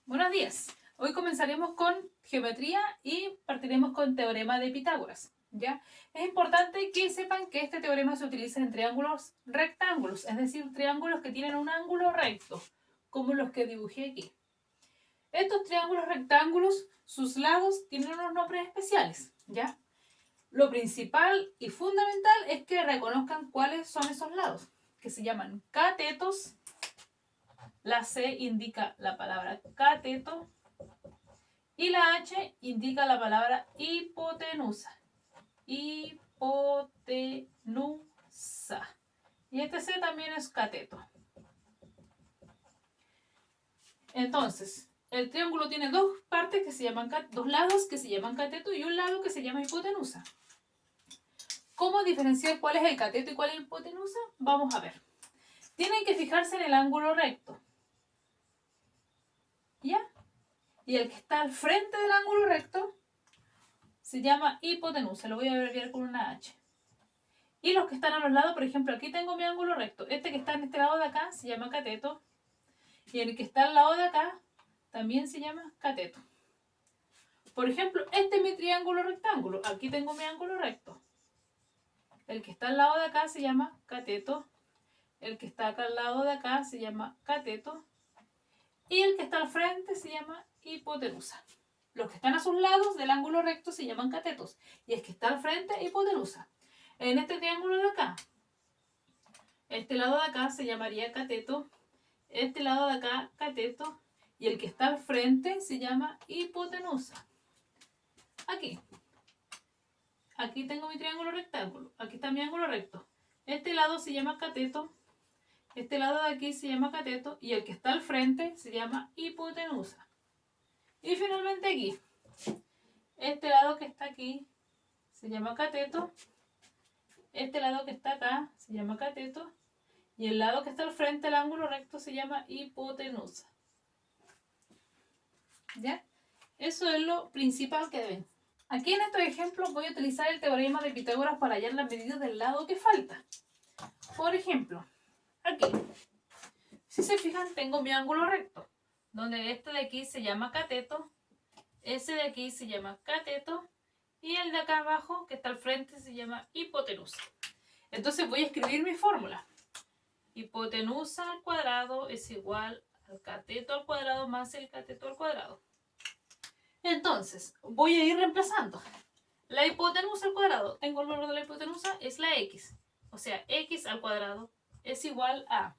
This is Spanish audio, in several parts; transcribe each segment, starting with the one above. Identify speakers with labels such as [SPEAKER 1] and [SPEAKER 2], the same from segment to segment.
[SPEAKER 1] Buenos días. Hoy comenzaremos con geometría y partiremos con teorema de Pitágoras. ¿Ya? Es importante que sepan que este teorema se utiliza en triángulos rectángulos, es decir, triángulos que tienen un ángulo recto, como los que dibujé aquí. Estos triángulos rectángulos, sus lados tienen unos nombres especiales, ¿ya? Lo principal y fundamental es que reconozcan cuáles son esos lados, que se llaman catetos. La C indica la palabra cateto y la H indica la palabra hipotenusa. Hipotenusa. Y este C también es cateto. Entonces, el triángulo tiene dos partes que se llaman dos lados que se llaman cateto y un lado que se llama hipotenusa. ¿Cómo diferenciar cuál es el cateto y cuál es la hipotenusa? Vamos a ver. Tienen que fijarse en el ángulo recto. ¿Ya? Y el que está al frente del ángulo recto se llama hipotenusa. Lo voy a abreviar con una H. Y los que están a los lados, por ejemplo, aquí tengo mi ángulo recto. Este que está en este lado de acá se llama cateto. Y el que está al lado de acá también se llama cateto. Por ejemplo, este es mi triángulo rectángulo. Aquí tengo mi ángulo recto. El que está al lado de acá se llama cateto. El que está acá al lado de acá se llama cateto. Y el que está al frente se llama hipotenusa. Los que están a sus lados del ángulo recto se llaman catetos. Y el que está al frente, hipotenusa. En este triángulo de acá, este lado de acá se llamaría cateto. Este lado de acá, cateto. Y el que está al frente se llama hipotenusa. Aquí. Aquí tengo mi triángulo rectángulo. Aquí está mi ángulo recto. Este lado se llama cateto. Este lado de aquí se llama cateto. Y el que está al frente se llama hipotenusa. Y finalmente aquí. Este lado que está aquí se llama cateto. Este lado que está acá se llama cateto. Y el lado que está al frente del ángulo recto se llama hipotenusa. ¿Ya? Eso es lo principal que deben. Aquí en estos ejemplos voy a utilizar el teorema de Pitágoras para hallar las medidas del lado que falta. Por ejemplo, aquí, si se fijan, tengo mi ángulo recto, donde este de aquí se llama cateto, ese de aquí se llama cateto, y el de acá abajo, que está al frente, se llama hipotenusa. Entonces voy a escribir mi fórmula. Hipotenusa al cuadrado es igual al cateto al cuadrado más el cateto al cuadrado. Entonces, voy a ir reemplazando. La hipotenusa al cuadrado, tengo el valor de la hipotenusa, es la x. O sea, x al cuadrado es igual a...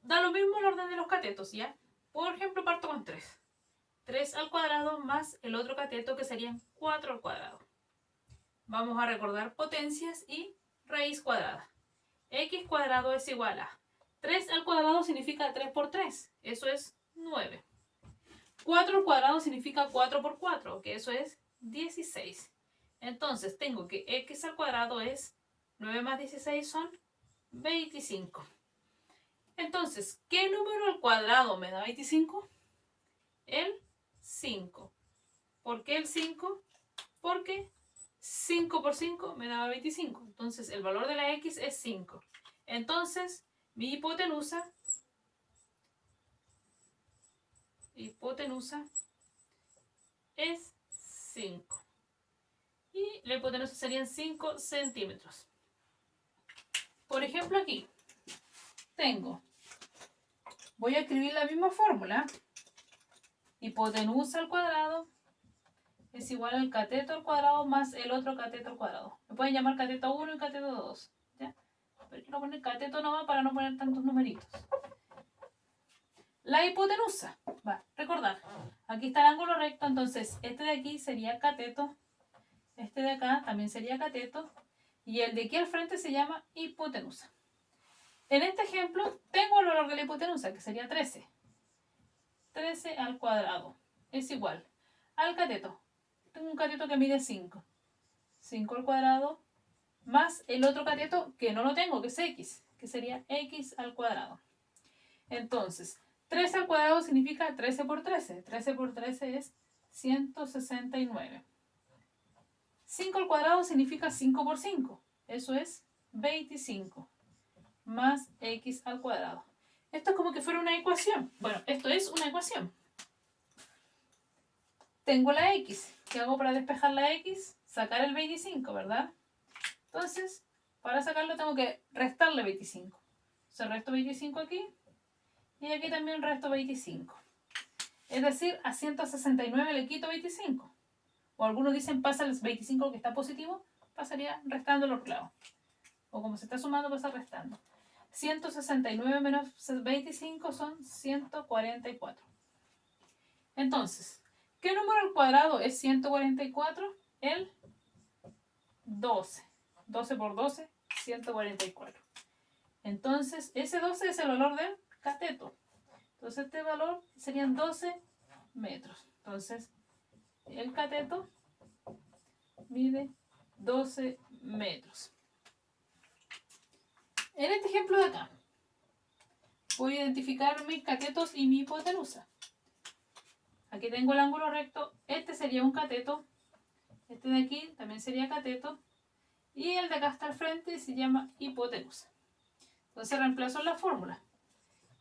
[SPEAKER 1] Da lo mismo el orden de los catetos, ¿ya? Por ejemplo, parto con 3. 3 al cuadrado más el otro cateto que serían 4 al cuadrado. Vamos a recordar potencias y raíz cuadrada. X cuadrado es igual a 3 al cuadrado significa 3 por 3, eso es 9. 4 al cuadrado significa 4 por 4, que eso es 16. Entonces tengo que x al cuadrado es 9 más 16 son 25. Entonces, ¿qué número al cuadrado me da 25? El 5. ¿Por qué el 5? Porque 5 por 5 me da 25. Entonces, el valor de la x es 5. Entonces, mi hipotenusa es 5. Y la hipotenusa serían 5 centímetros. Por ejemplo, aquí tengo, voy a escribir la misma fórmula. Hipotenusa al cuadrado es igual al cateto al cuadrado más el otro cateto al cuadrado. Me pueden llamar cateto 1 y cateto 2. ¿Ya? Pero quiero poner cateto nomás para no poner tantos numeritos. La hipotenusa, va, recordar, aquí está el ángulo recto, entonces este de aquí sería cateto, este de acá también sería cateto, y el de aquí al frente se llama hipotenusa. En este ejemplo tengo el valor de la hipotenusa, que sería 13. 13 al cuadrado es igual al cateto. Tengo un cateto que mide 5. 5 al cuadrado más el otro cateto que no lo tengo, que es x, que sería x al cuadrado. Entonces, 13 al cuadrado significa 13 por 13. 13 por 13 es 169. 5 al cuadrado significa 5 por 5. Eso es 25. Más x al cuadrado. Esto es como que fuera una ecuación. Bueno, esto es una ecuación. Tengo la x. ¿Qué hago para despejar la x? Sacar el 25, ¿verdad? Entonces, para sacarlo tengo que restarle 25. Se resto 25 aquí y aquí también resto 25. Es decir, a 169 le quito 25. O algunos dicen pasa el 25 que está positivo, pasaría restando los clavos. O como se está sumando, pasa restando. 169 menos 25 son 144. Entonces, ¿qué número al cuadrado es 144? El 12. 12 por 12, 144. Entonces, ese 12 es el valor del cateto. Entonces, este valor serían 12 metros. Entonces, el cateto mide 12 metros. En este ejemplo de acá, voy a identificar mis catetos y mi hipotenusa. Aquí tengo el ángulo recto. Este sería un cateto. Este de aquí también sería cateto. Y el de acá hasta el frente se llama hipotenusa. Entonces reemplazo en la fórmula.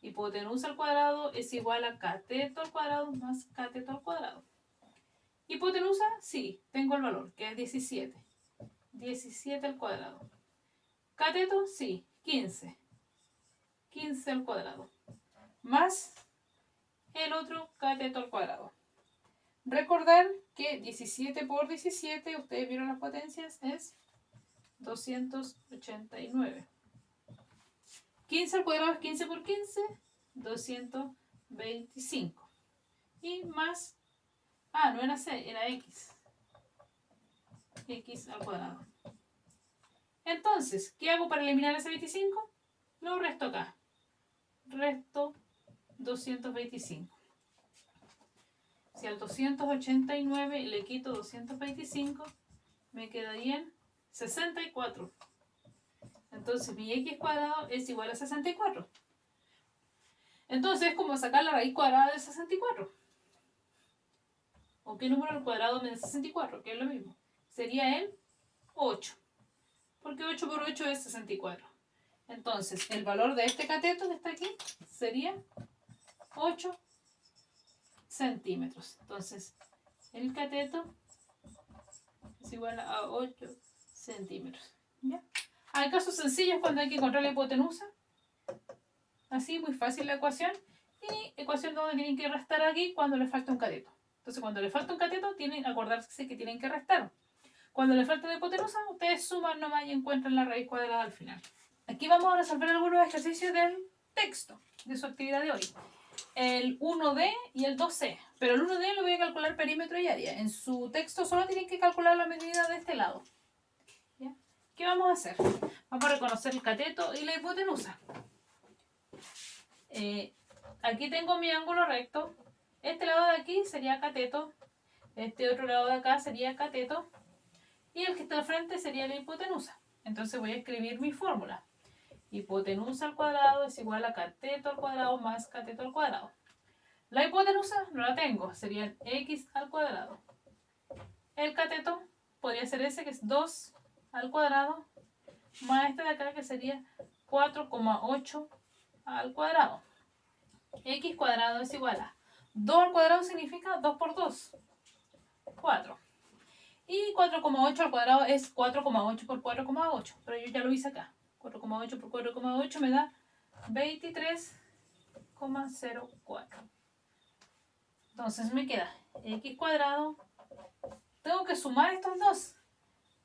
[SPEAKER 1] Hipotenusa al cuadrado es igual a cateto al cuadrado más cateto al cuadrado. Hipotenusa, sí, tengo el valor, que es 17. 17 al cuadrado. Cateto, sí, 15. 15 al cuadrado. Más el otro cateto al cuadrado. Recordar que 17 por 17, ustedes vieron las potencias, es 289. 15 al cuadrado es 15 por 15, 225. Y más, no era C, era X. X al cuadrado. Entonces, ¿qué hago para eliminar ese 25? Lo resto acá. Resto 225. Si al 289 le quito 225, me quedarían 64. Entonces mi x cuadrado es igual a 64. Entonces es como sacar la raíz cuadrada de 64. ¿O qué número al cuadrado me da 64? Que es lo mismo. Sería el 8. Porque 8 por 8 es 64. Entonces el valor de este cateto que está aquí sería 8 centímetros. Entonces el cateto es igual a 8 centímetros. ¿Ya? Hay casos sencillos cuando hay que encontrar la hipotenusa. Así, muy fácil la ecuación. Y ecuación donde tienen que restar aquí cuando les falta un cateto. Entonces, cuando les falta un cateto, tienen que acordarse que tienen que restar. Cuando les falta la hipotenusa, ustedes suman nomás y encuentran la raíz cuadrada al final. Aquí vamos a resolver algunos ejercicios del texto de su actividad de hoy. El 1D y el 2C. Pero el 1D lo voy a calcular perímetro y área. En su texto solo tienen que calcular la medida de este lado. ¿Ya? ¿Qué vamos a hacer? Vamos a reconocer el cateto y la hipotenusa. Aquí tengo mi ángulo recto. Este lado de aquí sería cateto. Este otro lado de acá sería cateto. Y el que está al frente sería la hipotenusa. Entonces voy a escribir mi fórmula. Hipotenusa al cuadrado es igual a cateto al cuadrado más cateto al cuadrado. La hipotenusa no la tengo. Sería x al cuadrado. El cateto podría ser ese que es 2 al cuadrado. Más este de acá que sería 4,8 al cuadrado. X cuadrado es igual a 2 al cuadrado significa 2 por 2, 4. Y 4,8 al cuadrado es 4,8 por 4,8. Pero yo ya lo hice acá. 4,8 por 4,8 me da 23,04. Entonces me queda X cuadrado. Tengo que sumar estos dos.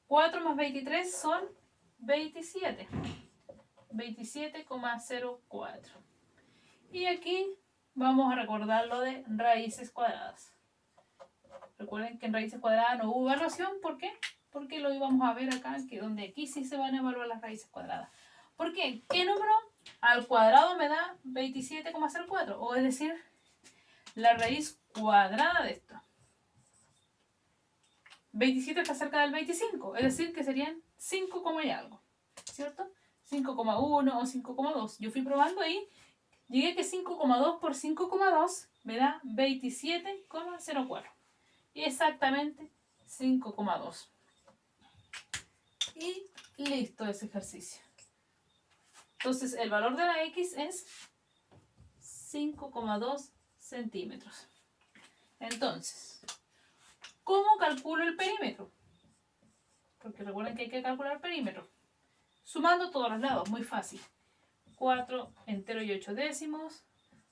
[SPEAKER 1] 4 más 23 son 27. 27,04. Y aquí vamos a recordar lo de raíces cuadradas. Recuerden que en raíces cuadradas no hubo evaluación. ¿Por qué? Porque lo íbamos a ver acá, que donde aquí sí se van a evaluar las raíces cuadradas. ¿Por qué? ¿Qué número al cuadrado me da 27,04? O es decir, la raíz cuadrada de esto. 27 está cerca del 25, es decir, que serían 5, y algo, ¿cierto? 5,1 o 5,2. Yo fui probando ahí. Llegué que 5,2 por 5,2 me da 27,04. Y exactamente 5,2. Y listo ese ejercicio. Entonces el valor de la X es 5,2 centímetros. Entonces, ¿cómo calculo el perímetro? Porque recuerden que hay que calcular el perímetro. Sumando todos los lados, muy fácil. 4 entero y 8 décimos.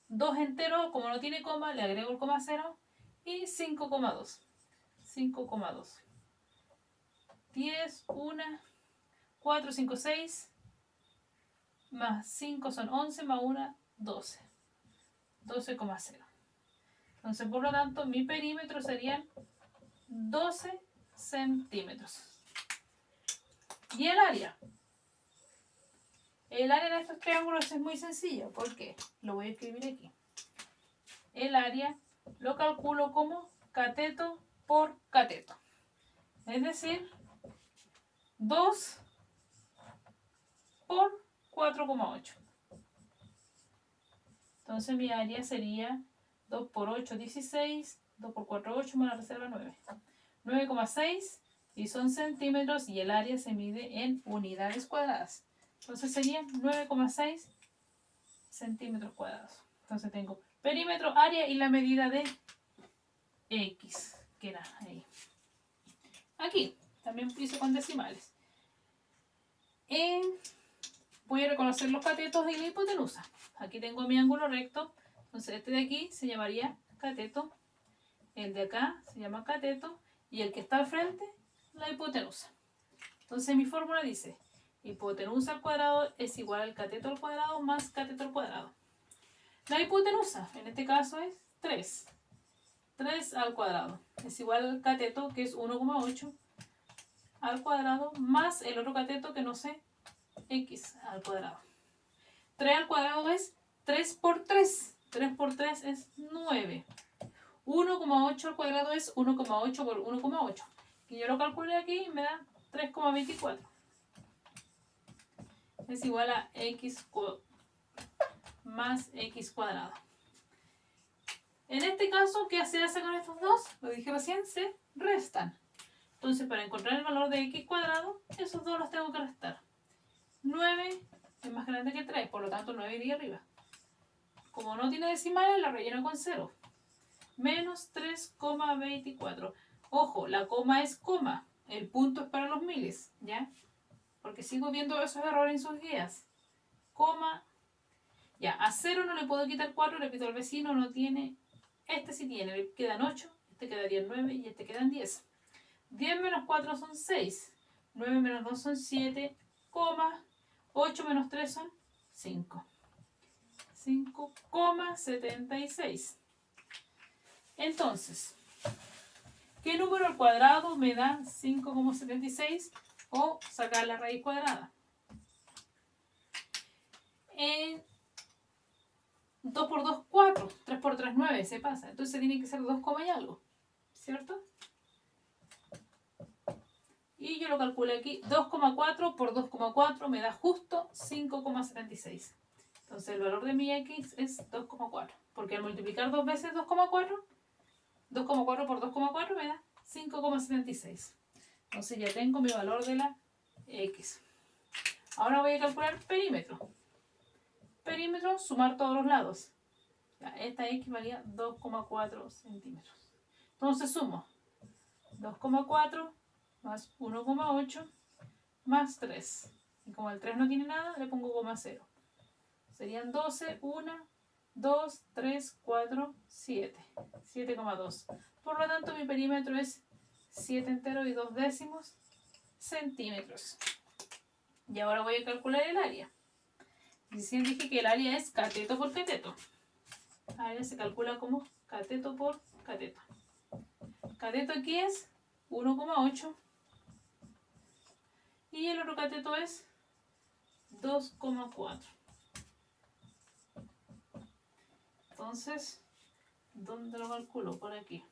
[SPEAKER 1] 2 entero, como no tiene coma, le agrego el coma 0. Y 5,2. 5,2. 10, 1, 4, 5, 6. Más 5 son 11, más 1, 12. 12,0. Entonces, por lo tanto, mi perímetro serían 12 centímetros. ¿Y el área? El área de estos triángulos es muy sencillo. ¿Por qué? Lo voy a escribir aquí. El área lo calculo como cateto por cateto. Es decir, 2 por 4,8. Entonces mi área sería 2 por 8, 16. 2 por 4, 8, más la reserva 9. 9,6 y son centímetros y el área se mide en unidades cuadradas. Entonces serían 9,6 centímetros cuadrados. Entonces tengo perímetro, área y la medida de X, que era ahí. Aquí también hice con decimales. Voy a reconocer los catetos y la hipotenusa. Aquí tengo mi ángulo recto. Entonces este de aquí se llamaría cateto. El de acá se llama cateto. Y el que está al frente, la hipotenusa. Entonces mi fórmula dice: hipotenusa al cuadrado es igual al cateto al cuadrado más cateto al cuadrado. La hipotenusa, en este caso, es 3. 3 al cuadrado es igual al cateto, que es 1,8 al cuadrado, más el otro cateto que no sé, x al cuadrado. 3 al cuadrado es 3 por 3. 3 por 3 es 9. 1,8 al cuadrado es 1,8 por 1,8. Y yo lo calculé aquí y me da 3,24. Es igual a x más x cuadrado. En este caso, ¿qué se hace con estos dos? Lo dije recién, se restan. Entonces, para encontrar el valor de x cuadrado, esos dos los tengo que restar. 9 es más grande que 3, por lo tanto 9 iría arriba. Como no tiene decimales, la relleno con 0. Menos 3,24. Ojo, la coma es coma. El punto es para los miles, ¿ya? Porque sigo viendo esos errores en sus guías. Coma. Ya, a 0 no le puedo quitar 4, le pido al vecino, no tiene. Este sí tiene, le quedan 8, este quedaría 9 y este quedan 10. 10 menos 4 son 6. 9 menos 2 son 7, 8 menos 3 son 5. 5,76. Entonces, ¿qué número al cuadrado me da 5,76? O sacar la raíz cuadrada. 2 por 2, 4. 3 por 3, 9. Se pasa. Entonces tiene que ser 2, y algo. ¿Cierto? Y yo lo calculé aquí. 2,4 por 2,4 me da justo 5,76. Entonces el valor de mi x es 2,4. Porque al multiplicar dos veces 2,4, 2,4 por 2,4 me da 5,76. Entonces ya tengo mi valor de la x. Ahora voy a calcular perímetro. Perímetro, sumar todos los lados. Ya, esta x valía 2,4 centímetros. Entonces sumo 2,4 más 1,8 más 3. Y como el 3 no tiene nada, le pongo coma 0. Serían 12, 1, 2, 3, 4, 7. 7,2. Por lo tanto, mi perímetro es 7 enteros y 2 décimos centímetros. Y ahora voy a calcular el área. Recién dije que el área es cateto por cateto. El área se calcula como cateto por cateto. Cateto aquí es 1,8 y el otro cateto es 2,4. Entonces, ¿dónde lo calculo? Por aquí.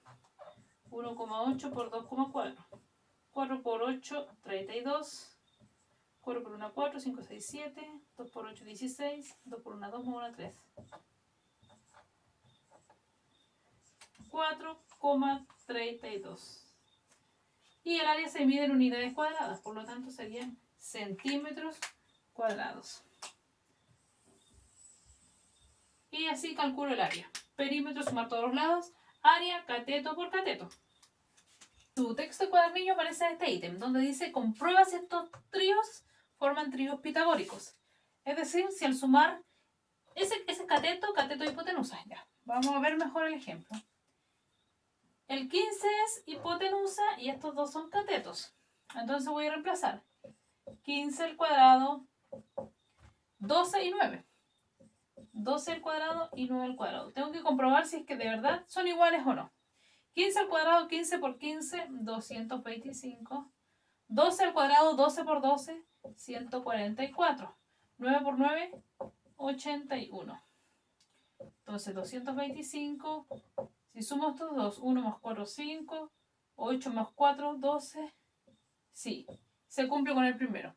[SPEAKER 1] 1,8 por 2,4. 4 por 8, 32. 4 por 1, 4, 5, 6, 7. 2 por 8, 16. 2 por 1, 2, más 1, 3. 4,32. Y el área se mide en unidades cuadradas, por lo tanto serían centímetros cuadrados. Y así calculo el área. Perímetro, sumar todos los lados. Área, cateto por cateto. Tu texto de cuadernillo aparece en este ítem, donde dice comprueba si estos tríos forman tríos pitagóricos. Es decir, si al sumar ese cateto, cateto de hipotenusa. Ya, vamos a ver mejor el ejemplo. El 15 es hipotenusa y estos dos son catetos. Entonces voy a reemplazar 15 al cuadrado, 12 y 9. 12 al cuadrado y 9 al cuadrado. Tengo que comprobar si es que de verdad son iguales o no. 15 al cuadrado, 15 por 15, 225. 12 al cuadrado, 12 por 12, 144. 9 por 9, 81. Entonces 225. Si sumo estos dos, 1 más 4, 5. 8 más 4, 12. Sí, se cumple con el primero.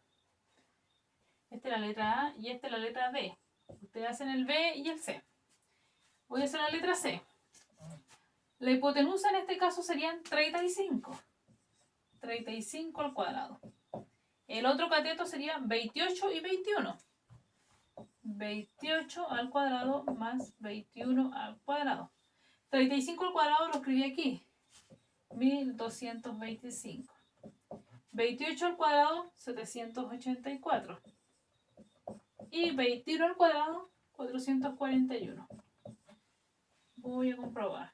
[SPEAKER 1] Esta es la letra A y esta es la letra D. Ustedes hacen el B y el C. Voy a hacer la letra C. La hipotenusa en este caso serían 35. 35 al cuadrado. El otro cateto sería 28 y 21. 28 al cuadrado más 21 al cuadrado. 35 al cuadrado lo escribí aquí. 1225. 28 al cuadrado, 784. Y 21 al cuadrado, 441. Voy a comprobar.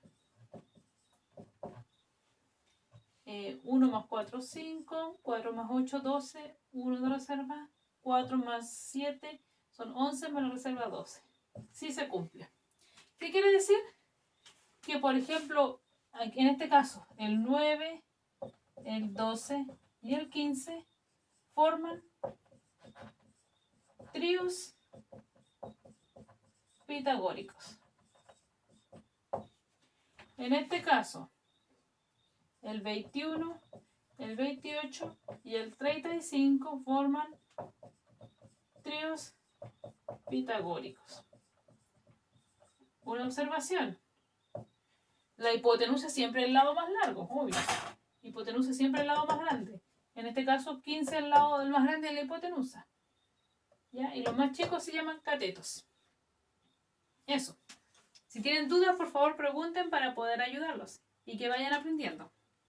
[SPEAKER 1] 1 más 4, 5. 4 más 8, 12. 1 de reserva. 4 más 7 son 11 más la reserva 12. Sí se cumple. ¿Qué quiere decir? Que por ejemplo, en este caso, el 9, el 12 y el 15 forman tríos pitagóricos. En este caso, el 21, el 28 y el 35 forman tríos pitagóricos. Una observación. La hipotenusa siempre es el lado más largo, obvio. Hipotenusa siempre es el lado más grande. En este caso, 15 es el lado del más grande de la hipotenusa. ¿Ya? Y los más chicos se llaman catetos. Eso. Si tienen dudas, por favor pregunten para poder ayudarlos y que vayan aprendiendo.